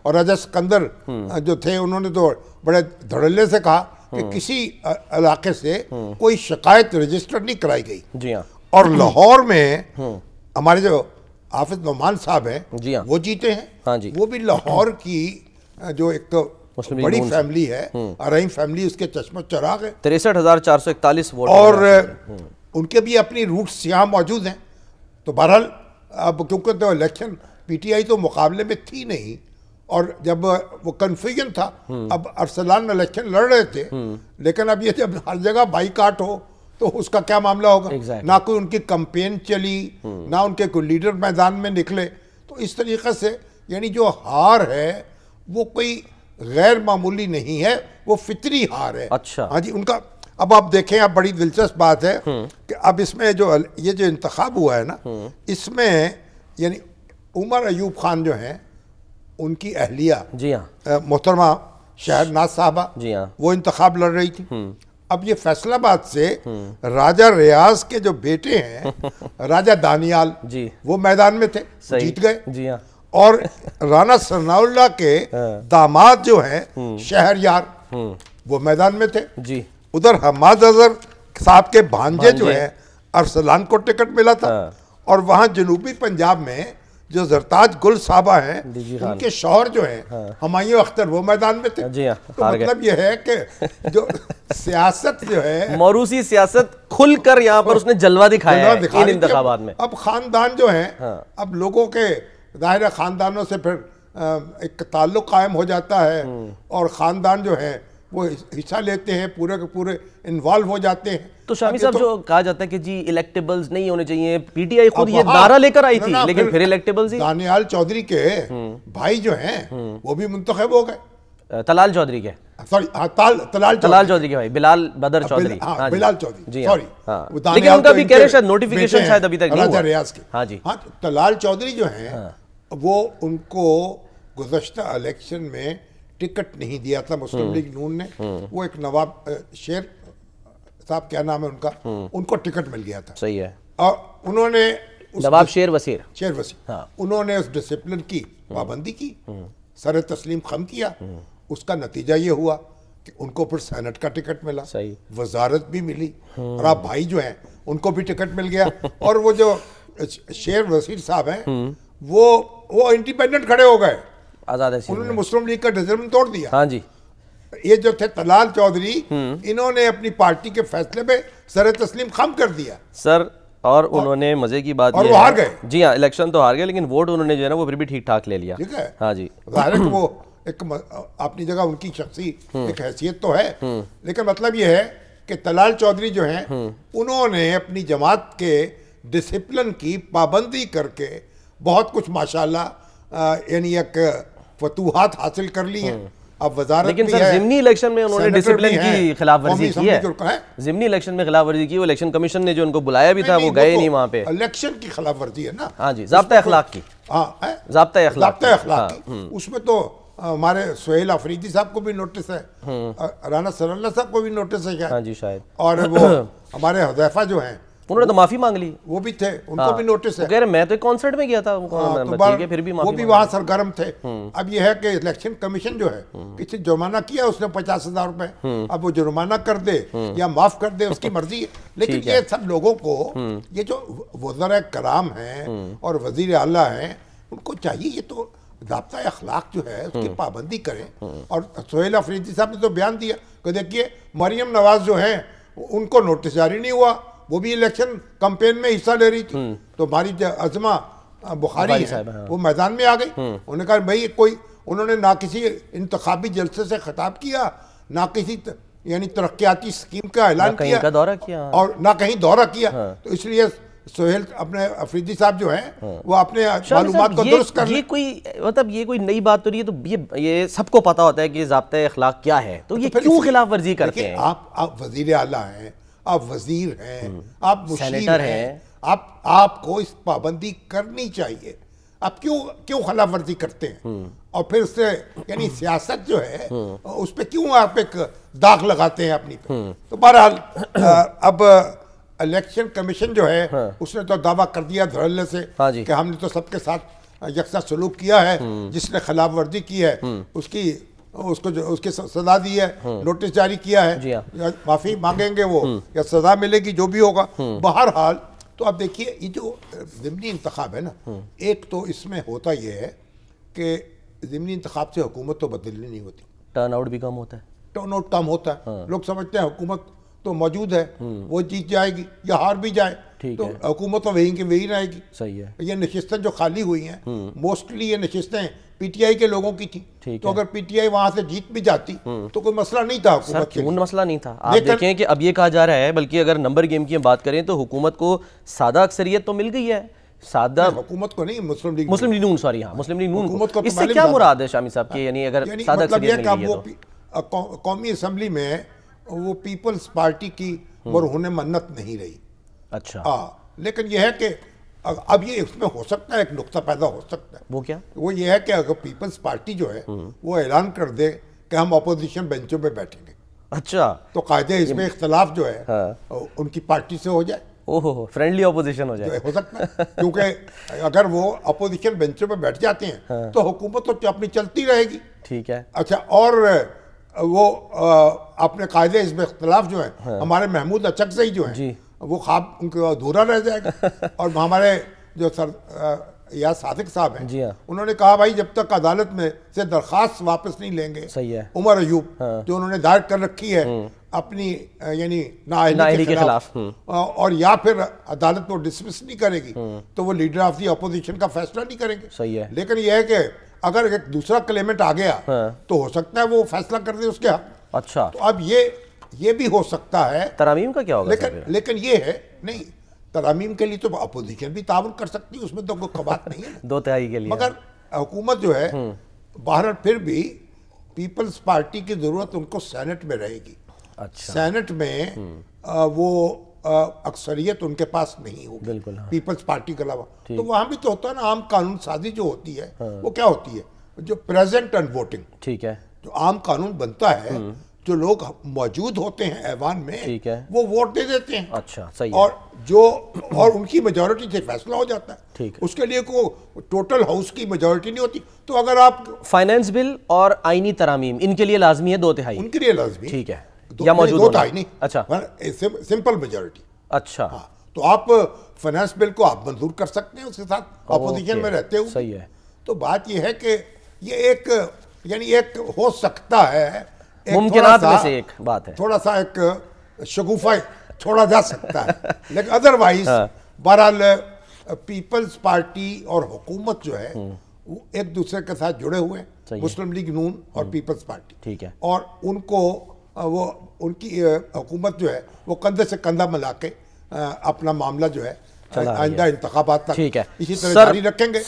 और राजा सिकंदर जो थे उन्होंने तो बड़े धड़ल्ले से कहा कि किसी इलाके से कोई शिकायत रजिस्टर नहीं कराई गई। जी हाँ। और लाहौर में हमारे जो हाफिज नौमान साहब हैं, जी हाँ, वो जीते हैं। हाँ जी। वो भी लाहौर की जो एक तो बड़ी फैमिली है, अरईम फैमिली, उसके चश्मो चराग है। 63,441 वोट और उनके भी अपनी रूट्स यहाँ मौजूद हैं। तो बहरहाल अब क्योंकि तो इलेक्शन पीटीआई तो मुकाबले में थी नहीं, और जब वो कन्फ्यूजन था, अब अरसलान इलेक्शन लड़ रहे थे, लेकिन अब ये जब हर जगह बाईकाट हो तो उसका क्या मामला होगा। ना कोई उनकी कैंपेन चली, ना उनके कोई लीडर मैदान में निकले। तो इस तरीके से यानी जो हार है वो कोई गैर मामूली नहीं है, वो फितरी हार है। अच्छा। हाँ जी, उनका अब आप देखें, अब बड़ी दिलचस्प बात है कि अब इसमें जो ये जो इंतखाब हुआ है ना, इसमें यानी उमर अयूब खान जो हैं, उनकी अहलिया, जी हाँ, मोहतरमा शहरनाज साहबा, जी हाँ, वो इंतखाब लड़ रही थी। अब ये फैसलाबाद से राजा रियाज के जो बेटे हैं राजा दानियाल जी, वो मैदान में थे, जीत गए। जी हाँ। और राना सनाउल्लाह के दामाद जो हैं शहरयार, वो मैदान में थे जी। उधर हमाद अजहर साहब के भांजे जो हैं अरसलान को टिकट मिला था। और वहाँ जनूबी पंजाब में जो जरताज गुल साहबा हैं, उनके शौहर जो हैं हुमायूं अख्तर, वो मैदान में थे। जी हाँ। तो मतलब ये है कि जो सियासत जो है, मौरूसी सियासत खुलकर यहाँ पर उसने जलवा दिखाया है इन इंतखाबात में। अब खानदान जो है, अब लोगों के ज़ाहिर खानदानों से फिर एक ताल्लुक कायम हो जाता है, और ख़ानदान जो है वो हिस्सा लेते हैं, पूरे के पूरे इन्वॉल्व हो जाते हैं। तो शामी साहब, जो कहा जाता है कि जी इलेक्टेबल्स नहीं होने चाहिए, पीटीआई खुद ये नारा लेकर आई थी, लेकिन फिर इलेक्टेबल्स ही। दानियाल चौधरी के भाई जो हैं वो भी मुंतखब हो गए, तलाल चौधरी के, सॉरी तलाल चौधरी के भाई, बिलाल बदर चौधरी, बिलाल चौधरी, सॉरी, लेकिन उनका भी कह रहे शायद नोटिफिकेशन शायद अभी तक नहीं हुआ। रियाज के, हाँ जी, हाँ, तलाल चौधरी जो हैं वो उनको गुज़श्ता इलेक्शन में टिकट नहीं दिया था मुस्लिम लीग नून ने। वो एक नवाब शेर साहब, क्या नाम है उनका, उनको टिकट मिल गया था। सही है। और उन्होंने नवाब शेर वसीर, हाँ, उन्होंने उस डिसिप्लिन की पाबंदी की, सर तस्लीम खम किया। उसका नतीजा ये हुआ कि उनको फिर सेनेट का टिकट मिला, वजारत भी मिली, और आप भाई जो हैं उनको भी टिकट मिल गया। और वो जो शेर वसीर साहब हैं वो इंडिपेंडेंट खड़े हो गए, आजाद, उन्होंने मुस्लिम लीग का डिसिप्लिन तोड़ दिया। हाँ जी। ये जो थे तलाल चौधरी, इन्होंने अपनी पार्टी के फैसले पे सर तस्लीम खम कर दिया सर। और उन्होंने मजे की बात, और वो हार गए। जी हाँ, इलेक्शन तो हार गए, लेकिन वोट उन्होंने जो है ना वो फिर भी ठीक ठाक ले लिया। ठीक है, हाँ जी। जाहिर है वो एक अपनी जगह उनकी शख्सी एक हैसियत तो है, लेकिन मतलब ये है कि तलाल चौधरी जो हैं उन्होंने अपनी जमात के डिसिप्लिन की पाबंदी करके बहुत कुछ माशाल्लाह यानी एक फतूहात हासिल कर ली हैं। अब वजारत, लेकिन सर ज़िमनी इलेक्शन में उन्होंने डिसिप्लिन की खिलाफ वर्जी की है। ज़िमनी इलेक्शन में खिलाफ वर्जी की, वो इलेक्शन कमीशन ने जो उनको बुलाया भी था वो गए नहीं वहाँ पे। इलेक्शन की खिलाफ वर्जी है ना। हाँ जी, ज़ाब्ता अखलाक की, ज़ाब्ता अखलाक की, उसमें तो हमारे सुहेल अफरीदी साहब को भी नोटिस है, राना सनाउल्लाह साहब को भी नोटिस है, हाँ जी शायद, और वो हमारे हुज़ैफा जो हैं उन्होंने तो माफी मांग ली, वो भी थे, उनको भी नोटिस है। कह रहे मैं तो एक कॉन्सर्ट में गया था, तो फिर भी वो भी वहाँ सरगर्म थे। अब ये है कि इलेक्शन कमीशन जो है किसी जुर्माना किया उसने 50,000 रुपए, अब वो जुर्माना कर दे या माफ कर दे उसकी मर्जी है। लेकिन ये सब लोगों को, ये जो वज़ीर कराम हैं और वजीर आला हैं, उनको चाहिए ये तो ज़ाब्ता अखलाक जो है उसकी पाबंदी करें। और सुहेल अफरीदी साहब ने तो बयान दिया कि देखिए मरियम नवाज जो है उनको नोटिस जारी नहीं हुआ, वो भी इलेक्शन कैंपेन में हिस्सा ले रही थी, तो हमारी अज़मा बुखारी है वो मैदान में आ गई। उन्होंने कहा भाई कोई, उन्होंने ना किसी इंतखाबी जलसे से खिताब किया, ना किसी यानी तरक्याती स्कीम का ऐलान किया, और ना कहीं दौरा किया। तो इसलिए सोहेल अपने अफरीदी साहब जो हैं वो अपने मालूमात को दुरुस्त कर, ये कोई मतलब ये कोई नई बात तो नहीं है। तो ये सबको पता होता है कि ज़ाब्ता अखलाक क्या है, तो ये क्यों खिलाफ वर्जी करते हैं? आप वजीर आला हैं, आप वजीर हैं, आप मुशीर हैं, आपको इस पाबंदी करनी चाहिए। आप क्यों खिलाफ वर्जी करते हैं? और फिर उससे यानी सियासत जो है उस पर क्यों आप एक दाग लगाते हैं अपनी पे? तो बहरहाल अब इलेक्शन कमीशन जो है उसने तो दावा कर दिया धड़ल्ले से कि हमने तो सबके साथ यकसा सलूक किया है, जिसने खिलाफ वर्जी की है उसको जो उसकी सजा दी है, नोटिस जारी किया है, या माफी मांगेंगे वो या सजा मिलेगी, जो भी होगा। बहरहाल तो अब देखिए ये जो ज़िमनी इंतखाब है ना, एक तो इसमें होता ये है कि ज़िमनी इंतखाब से हुकूमत तो बदलनी नहीं होती, टर्नआउट भी कम होता है, टर्नआउट कम होता है। लोग समझते हैं हुकूमत तो मौजूद है, वो जीत जाएगी या हार भी जाए तो हुकूमत तो वहीं की वहीं रहेगी। सही है। ये नशिस्तें जो खाली हुई हैं, मोस्टली ये नशिस्तें पीटीआई के लोगों की थी, तो अगर पीटीआई वहां से जीत भी जाती तो कोई मसला नहीं था हुकूमत के लिए। मसला नहीं था। आप देखें कि अब ये कहा जा रहा है, बल्कि अगर नंबर गेम की बात करें तो हुकूमत को सादा अक्सरियत तो मिल गई है, सादा हुकूमत को नहीं, मुस्लिम लीग नून, सॉरी हाँ, मुस्लिम लीग नून। इससे क्या मुराद है शामी साहब की, यानी अगर सादा अक्सरियत मिल गई है तो कौमी असम्बली में वो पीपल्स पार्टी की मरहून मन्नत नहीं रही। अच्छा लेकिन यह है कि अब ये इसमें हो सकता है, एक नुक्ता पैदा हो सकता है। वो क्या? वो ये है कि अगर पीपल्स पार्टी जो है वो ऐलान कर दे कि हम अपोजिशन बेंचों पे बैठेंगे, अच्छा, तो कायदे इसमें इख्तलाफ जो है उनकी पार्टी से हो जाए, ओहो, फ्रेंडली अपोजिशन हो जाए, हो सकता है। क्योंकि अगर वो अपोजिशन बेंचों पे बैठ जाते हैं तो हुकूमत तो अपनी चलती रहेगी। ठीक है। अच्छा, और वो अपने कायदे इसमें इख्तलाफ जो है हमारे महमूद अचकज़ई जो है वो ख्वाब उनको अधूरा रह जाएगा। और हमारे जो या सादिक साहब हैं, उन्होंने कहा भाई जब तक अदालत में से दरख्वास्त वापस नहीं लेंगे, सही है, उमर अयूब जो उन्होंने दायर कर रखी है अपनी यानी नाअहली के खिलाफ, और या फिर अदालत को डिसमिस नहीं करेगी तो वो लीडर ऑफ दी अपोजिशन का फैसला नहीं करेंगे। सही है। लेकिन यह है कि अगर एक दूसरा क्लेमेंट आ गया तो हो सकता है वो फैसला कर दे उसके हक। अच्छा, तो अब ये भी हो सकता है। तरामीम का क्या होगा? लेकिन ये है नहीं, तरामीम के लिए तो अपोजिशन भी ताउन कर सकती है, उसमें तो कोई बात नहीं है 2/3 के लिए। मगर हुकूमत जो है बाहर फिर भी पीपल्स पार्टी की जरूरत उनको सेनेट में रहेगी। अच्छा, सेनेट में वो अक्सरियत उनके पास नहीं होगी, बिल्कुल, हाँ। पीपल्स पार्टी के अलावा। तो वहां भी तो होता है ना, आम कानून साजी जो होती है वो क्या होती है, जो प्रेजेंट एंड वोटिंग। ठीक है। जो आम कानून बनता है, जो लोग मौजूद होते हैं ऐवान में, ठीक है, वो वोट दे देते हैं। अच्छा, सही है। और उनकी मेजॉरिटी से फैसला हो जाता है। ठीक है। उसके लिए को टोटल हाउस की मेजॉरिटी नहीं होती। तो अगर आप फाइनेंस बिल और आईनी तरामीम इनके लिए लाजमी है 2/3, उनके लिए लाजमी, ठीक है, या मौजूद 2/3 नहीं। अच्छा, सिंपल मेजॉरिटी। अच्छा, हाँ, तो आप फाइनेंस बिल को आप मंजूर कर सकते हैं उसके साथ अपोजिशन में रहते हुए। सही है। तो बात यह है कि ये एक यानी एक हो सकता है, मुमकिनात में से एक बात है, थोड़ा सा एक शगुफा छोड़ा जा सकता है। लेकिन अदरवाइज बहरहाल पीपल्स पार्टी और हुकूमत जो है वो एक दूसरे के साथ जुड़े हुए हैं, मुस्लिम लीग नून और पीपल्स पार्टी। ठीक है। और उनको वो उनकी हुकूमत जो है वो कंधे से कंधा मिला के अपना मामला जो है आइंदा इंतखाबात तक इसी तरह जारी रखेंगे।